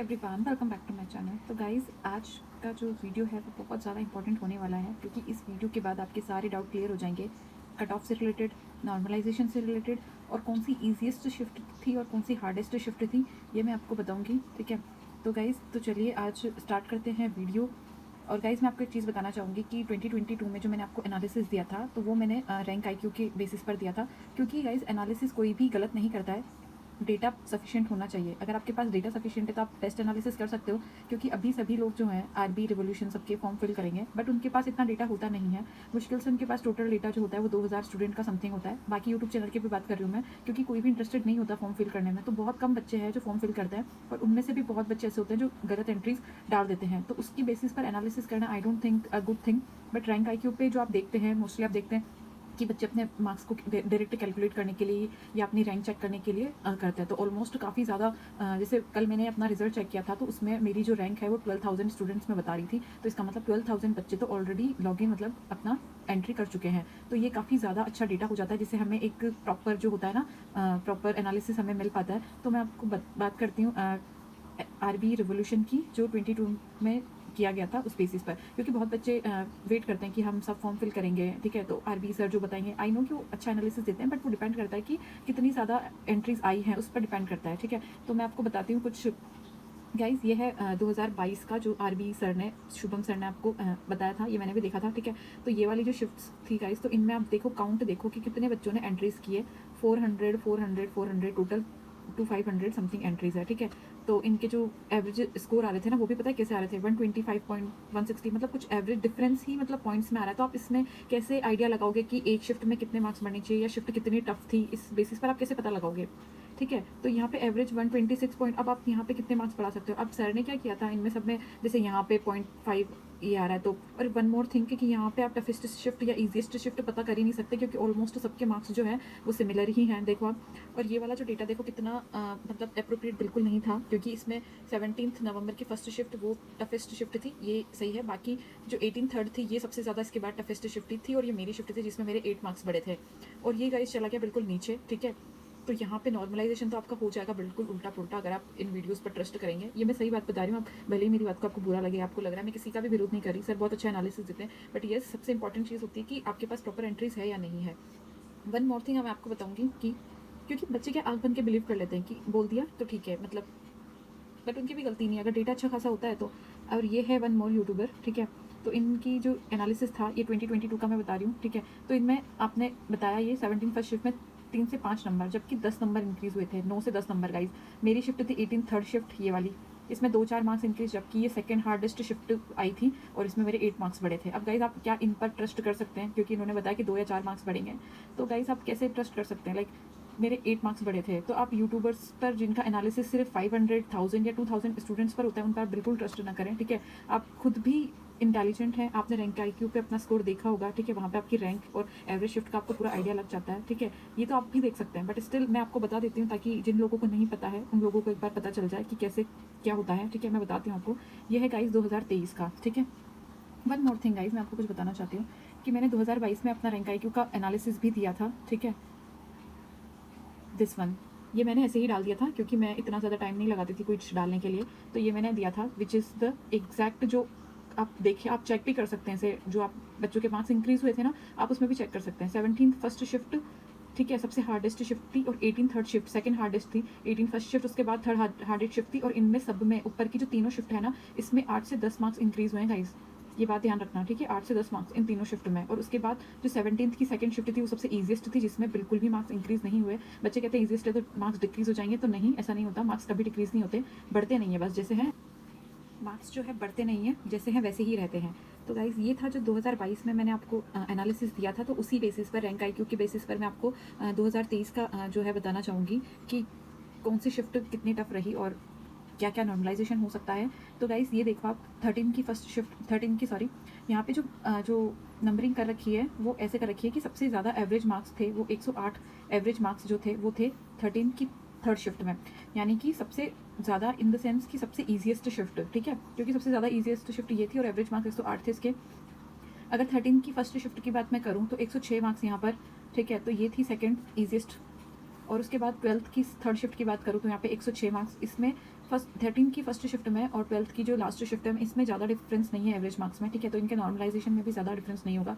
Everyone welcome back to my channel. तो guys आज का जो वीडियो है वो बहुत ज़्यादा इंपॉर्टेंट होने वाला है, क्योंकि इस वीडियो के बाद आपके सारे डाउट क्लियर हो जाएंगे। कट ऑफ से रिलेटेड, नॉर्मलाइजेशन से रिलेटेड, और कौन सी ईजीएस्ट शिफ्ट थी और कौन सी हार्डेस्ट शिफ्ट थी ये मैं आपको बताऊँगी। ठीक है, तो गाइज़ तो चलिए आज स्टार्ट करते हैं वीडियो। और गाइज़ मैं आपको एक चीज़ बताना चाहूँगी कि 2022 में जो मैंने आपको एनालिसिस दिया था तो वो मैंने रैंक आईक्यू के बेसिस पर दिया था, क्योंकि गाइज़ एनालिसिस कोई भी गलत नहीं करता है, डेटा सफिशिएंट होना चाहिए। अगर आपके पास डेटा सफिशिएंट है तो आप टेस्ट एनालिसिस कर सकते हो, क्योंकि अभी सभी लोग जो हैं आरबी रिवोल्यूशन सबके फॉर्म फिल करेंगे, बट उनके पास इतना डेटा होता नहीं है। मुश्किल से उनके पास टोटल डेटा जो होता है वो 2000 स्टूडेंट का समथिंग होता है। बाकी यूट्यूब चैनल की भी बात कर रही हूँ मैं, क्योंकि कोई भी इंटरेस्टेड नहीं होता फॉर्म फिल करने में, तो बहुत कम बच्चे हैं जो फॉर्म फिल करते हैं, और उनमें से भी बहुत बच्चे ऐसे होते हैं जो गलत एंट्रीज डाल देते हैं। तो उसकी बेसिस पर एनालिसिस करना I don't think a good thing. But rank IQ पे जो आप देखते हैं, मोस्टली आप देखते हैं कि बच्चे अपने मार्क्स को डायरेक्ट कैलकुलेट करने के लिए या अपनी रैंक चेक करने के लिए करते हैं। तो ऑलमोस्ट काफ़ी ज़्यादा जैसे कल मैंने अपना रिजल्ट चेक किया था तो उसमें मेरी जो रैंक है वो 12,000 स्टूडेंट्स में बता रही थी। तो इसका मतलब 12,000 बच्चे तो ऑलरेडी लॉगिन मतलब अपना एंट्री कर चुके हैं। तो ये काफ़ी ज़्यादा अच्छा डेटा हो जाता है, जिससे हमें एक प्रॉपर जो होता है ना, प्रॉपर एनालिसिस हमें मिल पाता है। तो मैं आपको बात करती हूँ आरबी रिवोल्यूशन की, जो 22 में किया गया था उस बेसिस पर, क्योंकि बहुत बच्चे वेट करते हैं कि हम सब फॉर्म फिल करेंगे। ठीक है, तो आरबी सर जो बताएंगे, आई नो कि वो अच्छा एनालिसिस देते हैं, बट वो डिपेंड करता है कि कितनी ज़्यादा एंट्रीज आई हैं, उस पर डिपेंड करता है। ठीक है, तो मैं आपको बताती हूँ कुछ। गाइज ये है 2022 का जो आरबी सर ने, शुभम सर ने आपको बताया था, ये मैंने भी देखा था। ठीक है, तो ये वाली जो शिफ्ट्स थी गाइज, तो इनमें आप देखो, काउंट देखो कि कितने बच्चों ने एंट्रीज किए। 400 400 400 टोटल टू 500 समथिंग एंट्रीज है। ठीक है, तो इनके जो एवरेज स्कोर आ रहे थे ना, वो भी पता है कैसे आ रहे थे, 125.160, मतलब कुछ एवरेज डिफरेंस ही मतलब पॉइंट्स में आ रहा है। तो आप इसमें कैसे आइडिया लगाओगे कि एक शिफ्ट में कितने मार्क्स बढ़ने चाहिए, या शिफ्ट कितनी टफ थी, इस बेसिस पर आप कैसे पता लगाओगे। ठीक है, तो यहाँ पे एवरेज 126 पॉइंट, अब आप यहाँ पे कितने मार्क्स बढ़ा सकते हो। अब सर ने क्या किया था इनमें सब में, जैसे यहाँ पे 0.5 ये आ रहा है, तो और वन मोर थिंग कि यहाँ पे आप टफेस्ट शिफ्ट या इजीएस्ट शिफ्ट पता कर ही नहीं सकते, क्योंकि ऑलमोस्ट सबके मार्क्स जो है वो सिमिलर ही हैं। देखो आप, और ये वाला जो डेटा देखो कितना मतलब अप्रोप्रिएट बिल्कुल नहीं था, क्योंकि इसमें 17 नवंबर की फर्स्ट शिफ्ट वो टफेस्ट शिफ्ट थी, ये सही है। बाकी जो 18 थी ये सबसे ज़्यादा इसके बाद टफेस्ट शिफ्ट थी, और ये मेरी शिफ्ट थी जिसमें मेरे 8 मार्क्स बढ़े थे, और ये गाइस चला गया बिल्कुल नीचे। ठीक है, तो यहाँ पे नॉर्मलाइजेशन तो आपका हो जाएगा बिल्कुल उल्टा पुल्टा, अगर आप इन वीडियोस पर ट्रस्ट करेंगे। ये मैं सही बात बता रही हूँ, आप भले ही मेरी बात को आपको बुरा लगे, आपको लग रहा है मैं किसी का भी विरोध नहीं कर रही, सर बहुत अच्छा एनालिसिस देते हैं, बट ये सबसे इंपॉर्टेंट चीज़ होती है कि आपके पास प्रॉपर एंट्रीज है या नहीं है। वन मोर थिंग मैं आपको बताऊँगी कि क्योंकि बच्चे क्या आँख बन के बिलीव कर लेते हैं कि बोल दिया तो ठीक है, मतलब बट उनकी भी गलती नहीं है अगर डेटा अच्छा खासा होता है तो। और ये है वन मोर यूट्यूबर। ठीक है, तो इनकी जो एनालिसिस था ये 2022 का मैं बता रही हूँ। ठीक है, तो इनमें आपने बताया ये 17 फर्स्ट शिफ्ट में 3 से 5 नंबर, जबकि 10 नंबर इंक्रीज़ हुए थे, 9 से 10 नंबर गाइज। मेरी शिफ्ट थी 18 थर्ड शिफ्ट ये वाली, इसमें 2-4 मार्क्स इंक्रीज, जबकि ये सेकंड हार्डेस्ट शिफ्ट आई थी और इसमें मेरे 8 मार्क्स बढ़े थे। अब गाइज आप क्या इन पर ट्रस्ट कर सकते हैं, क्योंकि इन्होंने बताया कि 2 या 4 मार्क्स बढ़ेंगे, तो गाइज आप कैसे ट्रस्ट कर सकते हैं। लाइक मेरे 8 मार्क्स बढ़े थे, तो आप यूट्यूबर्स पर जिनका एनालिसिस सिर्फ 500, 1000 या 2000 स्टूडेंट्स पर होता है, उन पर बिल्कुल ट्रस्ट ना करें। ठीक है, आप खुद भी इंटेलिजेंट हैं, आपने रैंक आईक्यू पे अपना स्कोर देखा होगा। ठीक है, वहाँ पे आपकी रैंक और एवरेज शिफ्ट का आपको पूरा आइडिया लग जाता है। ठीक है, ये तो आप भी देख सकते हैं, बट स्टिल मैं आपको बता देती हूँ ताकि जिन लोगों को नहीं पता है उन लोगों को एक बार पता चल जाए कि कैसे क्या होता है। ठीक है, मैं बताती हूँ आपको। ये है गाइज 2023 का। ठीक है, वन मोर थिंग गाइज, मैं आपको कुछ बताना चाहती हूँ कि मैंने 2022 में अपना रैंक आईक्यू का एनालिसिस भी दिया था। ठीक है, दिस वन, ये मैंने ऐसे ही डाल दिया था, क्योंकि मैं इतना ज़्यादा टाइम नहीं लगाती थी कुछ डालने के लिए, तो ये मैंने दिया था विच इज़ द एग्जैक्ट, जो आप देखिए, आप चेक भी कर सकते हैं इसे, जो आप बच्चों के मार्क्स इंक्रीज़ हुए थे ना, आप उसमें भी चेक कर सकते हैं। 17 फर्स्ट शिफ्ट, ठीक है, सबसे हार्डेस्ट शिफ्ट थी, और 18 थर्ड शिफ्ट सेकंड हार्डेस्ट थी, 18 फर्स्ट शिफ्ट उसके बाद थर्ड हार्डेस्ट शिफ्ट थी, और इनमें सब में ऊपर की जो तीनों शिफ्ट है ना, इसमें 8 से 10 मार्क्स इंक्रीज़ हुए हैं गाइज, ये बात ध्यान रखना। ठीक है, 8 से 10 मार्क्स इन तीनों शिफ्ट में, और उसके बाद जो 17th की सेकंड शिफ्ट थी वो सबसे ईजिएस्ट थी, जिसमें बिल्कुल भी मार्क्स इंक्रीज़ नहीं हुए। बच्चे कहते हैं ईजिएस्ट है तो मार्क्स डिक्रीज़ हो जाएंगे, तो नहीं, ऐसा नहीं होता, मार्क्स कभी डिक्रीज़ नहीं होते, बढ़ते नहीं है, बस जैसे हैं मार्क्स जो है बढ़ते नहीं हैं, जैसे हैं वैसे ही रहते हैं। तो गाइज़ ये था जो 2022 में मैंने आपको एनालिसिस दिया था, तो उसी बेसिस पर, रैंक आईक्यू के बेसिस पर मैं आपको 2023 का जो है बताना चाहूँगी कि कौन सी शिफ्ट कितनी टफ रही और क्या क्या नॉर्मलाइजेशन हो सकता है। तो गाइज़ ये देखो आप, 13 की फर्स्ट शिफ्ट, 13 की सॉरी, यहाँ पे जो नंबरिंग कर रखी है वो ऐसे कर रखी है कि सबसे ज़्यादा एवरेज मार्क्स थे वो 108 एवरेज मार्क्स जो थे वो थे 13 की थर्ड शिफ्ट में, यानी कि सबसे ज़्यादा इन द सेंस कि सबसे ईजिएस्ट शिफ्ट। ठीक है, क्योंकि सबसे ज़्यादा ईजिएस्ट शिफ्ट ये थी और एवरेज मार्क्स 108 थे इसके। अगर 13 की फर्स्ट शिफ्ट की बात मैं करूँ तो 106 मार्क्स यहाँ पर। ठीक है, तो ये थी सेकेंड ईजिएस्ट, और उसके बाद 12th की थर्ड शिफ्ट की बात करूँ तो यहाँ पे 106 मार्क्स, इसमें फर्स्ट 13 की फर्स्ट शिफ्ट में और 12th की जो लास्ट शिफ्ट है इसमें ज़्यादा डिफरेंस नहीं है एवरेज मार्क्स में, ठीक है। तो इनके नॉर्मलाइजेशन में भी ज़्यादा डिफरेंस नहीं होगा।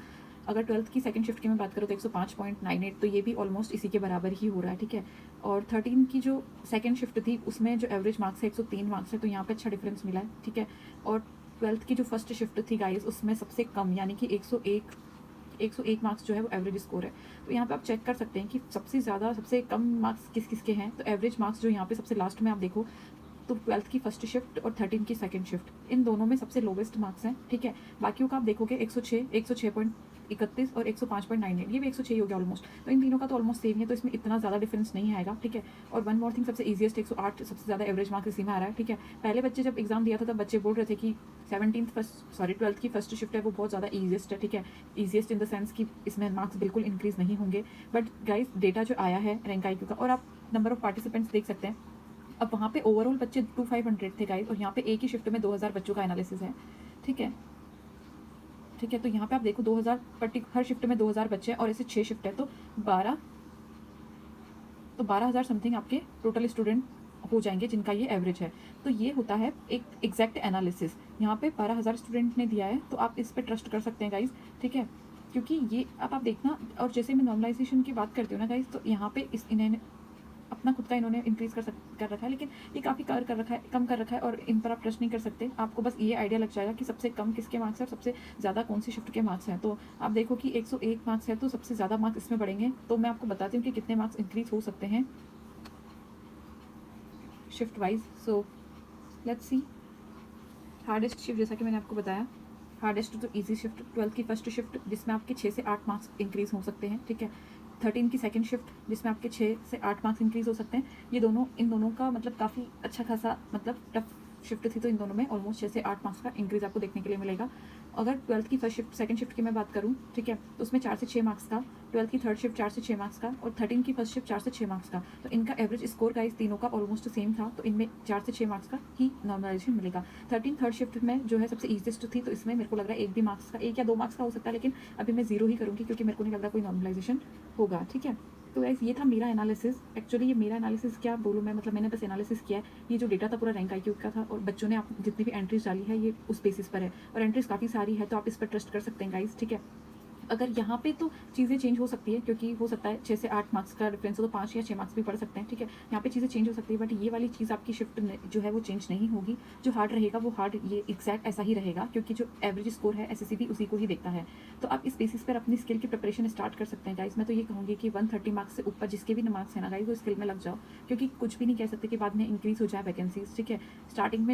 अगर 12th की सेकंड शिफ्ट की मैं बात करूँ तो 105.98, तो ये भी ऑलमोस्ट इसी के बराबर ही हो रहा है, ठीक है। और 13 की जो सेकंड शिफ्ट थी उसमें जो एवरेज मार्क्स है 103 मार्क्स है, तो यहाँ पे अच्छा डिफरेंस मिला है, ठीक है। और 12th की जो फर्स्ट शिफ्ट थी गाइस उसमें सबसे कम यानी कि 101 मार्क्स जो है वो एवरेज स्कोर है। तो यहाँ पे आप चेक कर सकते हैं कि सबसे ज़्यादा सबसे कम मार्क्स किस किस के हैं। तो एवरेज मार्क्स जो यहाँ पे सबसे लास्ट में आप देखो तो 12th की फर्स्ट शिफ्ट और 13 की सेकंड शिफ्ट इन दोनों में सबसे लोवेस्ट मार्क्स हैं, ठीक है। बाकियों का आप देखोगे 106.31 और 105.98, ये भी 106 हो गया ऑलमोस्ट। तो इन तीनों का तो ऑलमोस्ट सेम है, तो इसमें इतना ज़्यादा डिफरेंस नहीं आएगा, ठीक है। और वन मोर थिंग, सबसे ईजिएस्ट 108 सबसे ज़्यादा एवरेज मार्क्स इसी में आ रहा है, ठीक है। पहले बच्चे जब एग्जाम दिया था तब बच्चे बोल रहे थे कि 12th की फर्स्ट शिफ्ट है वो बहुत ज़्यादा ईजिएस्ट है, ठीक है। ईजिएस्ट इन द सेंस कि इसमें मार्क्स बिल्कुल इंक्रीज नहीं होंगे। बट गाइस डेटा जो आया है रैंक IQ का, और आप नंबर ऑफ पार्टिसिपेंट्स देख सकते हैं। अब वहाँ पे ओवरऑल बच्चे 2500 थे गाइस, और यहाँ पे एक ही शिफ्ट में 2000 बच्चों का एनालिसिस है, ठीक है। ठीक है, तो यहाँ पे आप देखो 2000 हर शिफ्ट में 2000 बच्चे हैं और ऐसे 6 शिफ्ट है तो 12,000 समथिंग आपके टोटल स्टूडेंट हो जाएंगे जिनका ये एवरेज है। तो ये होता है एक एग्जैक्ट एनालिसिस। यहाँ पे 12,000 स्टूडेंट ने दिया है, तो आप इस पर ट्रस्ट कर सकते हैं गाइस, ठीक है। क्योंकि ये अब आप देखना, और जैसे मैं नॉर्मलाइजेशन की बात करती हूँ ना गाइस, तो यहाँ पे इन्होंने अपना खुद का इन्होंने इंक्रीज़ कर रखा है, लेकिन ये काफ़ी कम कर रखा है, और इन पर आप ट्रस्ट नहीं कर सकते। आपको बस ये आइडिया लग जाएगा कि सबसे कम किसके मार्क्स हैं और सबसे ज़्यादा कौन सी शिफ्ट के मार्क्स हैं। तो आप देखो कि 101 मार्क्स है तो सबसे ज़्यादा मार्क्स इसमें बढ़ेंगे। तो मैं आपको बताती हूँ कि कितने मार्क्स इंक्रीज़ हो सकते हैं shift wise. So let's see. Hardest shift जैसा कि मैंने आपको बताया, हार्डेस्ट तो इजी शिफ्ट 12th की फर्स्ट शिफ्ट जिसमें आपके 6 से 8 मार्क्स इंक्रीज़ हो सकते हैं, ठीक है। 13 की सेकंड शिफ्ट जिसमें आपके 6 से 8 मार्क्स इंक्रीज़ हो सकते हैं। ये दोनों इन दोनों का मतलब काफ़ी अच्छा खासा मतलब टफ शिफ्ट थी, तो इन दोनों में ऑलमोस्ट 6 से 8 मार्क्स का इंक्रीज़ आपको देखने के लिए मिलेगा। अगर 12th की फर्स्ट शिफ्ट सेकंड शिफ्ट की मैं बात करूँ, ठीक है, तो उसमें 4 से 6 मार्क्स का, 12th की थर्ड शिफ्ट 4 से 6 मार्क्स का, और 13 की फर्स्ट शिफ्ट 4 से 6 मार्क्स का। तो इनका एवरेज स्कोर गाइस तीनों का ऑलमोस्ट सेम था, तो इनमें 4 से 6 मार्क्स का ही नॉर्मलाइजेशन मिलेगा। 13 थर्ड शिफ्ट में जो है सबसे ईजिएस्ट थी, तो इसमें मेरे को लग रहा है 1 या 2 मार्क्स का हो सकता है, लेकिन अभी मैं 0 ही करूँगी क्योंकि मेरे को नहीं लग रहा कोई नॉर्मलाइजेशन होगा, ठीक है। तो गाइस ये था मेरा एनालिसिस। एक्चुअली ये मेरा एनालिसिस क्या बोलूँ मैं, मतलब मैंने बस एनालिसिस किया है। ये जो डेटा था पूरा रैंक IQ का था, और बच्चों ने आप जितनी भी एंट्रीज डाली है ये उस बेसिस पर है, और एंट्रीज काफ़ी सारी है, तो आप इस पर ट्रस्ट कर सकते हैं गाइस, ठीक है। अगर यहाँ पे तो चीज़ें चेंज हो सकती है, क्योंकि हो सकता है 6 से 8 मार्क्स का डिफरेंस हो तो 5 या 6 मार्क्स भी पड़ सकते हैं, ठीक है। यहाँ पे चीज़ें चेंज हो सकती है, बट ये वाली चीज़ आपकी शिफ्ट जो है वो चेंज नहीं होगी। जो हार्ड रहेगा वो हार्ड ये एग्जैक्ट ऐसा ही रहेगा, क्योंकि जो एवरेज स्कोर है SSC भी उसी को ही देखता है। तो आप इस बेसिस पर अपनी स्किल की प्रिपरेशन स्टार्ट कर सकते हैं गाइस। मैं तो ये कहूँगी कि 130 मार्क्स से ऊपर जिसके भी मार्क्स है ना गाइस, वो स्किल में लग जाओ, क्योंकि कुछ भी नहीं कह सकते कि बाद में इंक्रीज़ हो जाए वैकेंसीज, ठीक है। स्टार्टिंग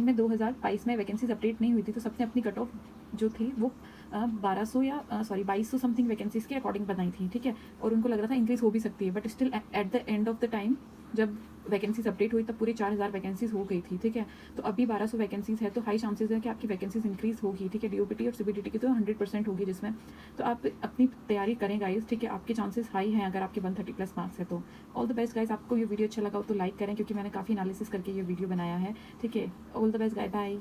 में 2022 में वैकेंसीज अपडेट नहीं हुई थी, तो सबने अपनी कट ऑफ जो थी वो 2200 समथिंग वैकेंसीज के अकॉर्डिंग बनाई थी, ठीक है। और उनको लग रहा था इंक्रीज हो भी सकती है, but still at the end of the time जब वैकेंसीज अपडेट हुई तब पूरी 4000 वैकेंसीज हो गई थी, ठीक है। तो अभी 1200 वैकेंसीज है, तो हाई चांसेस है कि आपकी वैकेंसीज इंक्रीज होगी, ठीक है। DOPT और CBDT की तो 100% होगी जिसमें, तो आप अपनी तैयारी करें गाइस, ठीक है। आपके चांसेस हाई हैं अगर आपके 130+ मार्क्स है तो। All the best guys. आपको ये वीडियो अच्छा लगा हो तो लाइक करें, क्योंकि मैंने काफ़ी एनालिसिस करके ये वीडियो बनाया है, ठीक है। All the best guys, bye.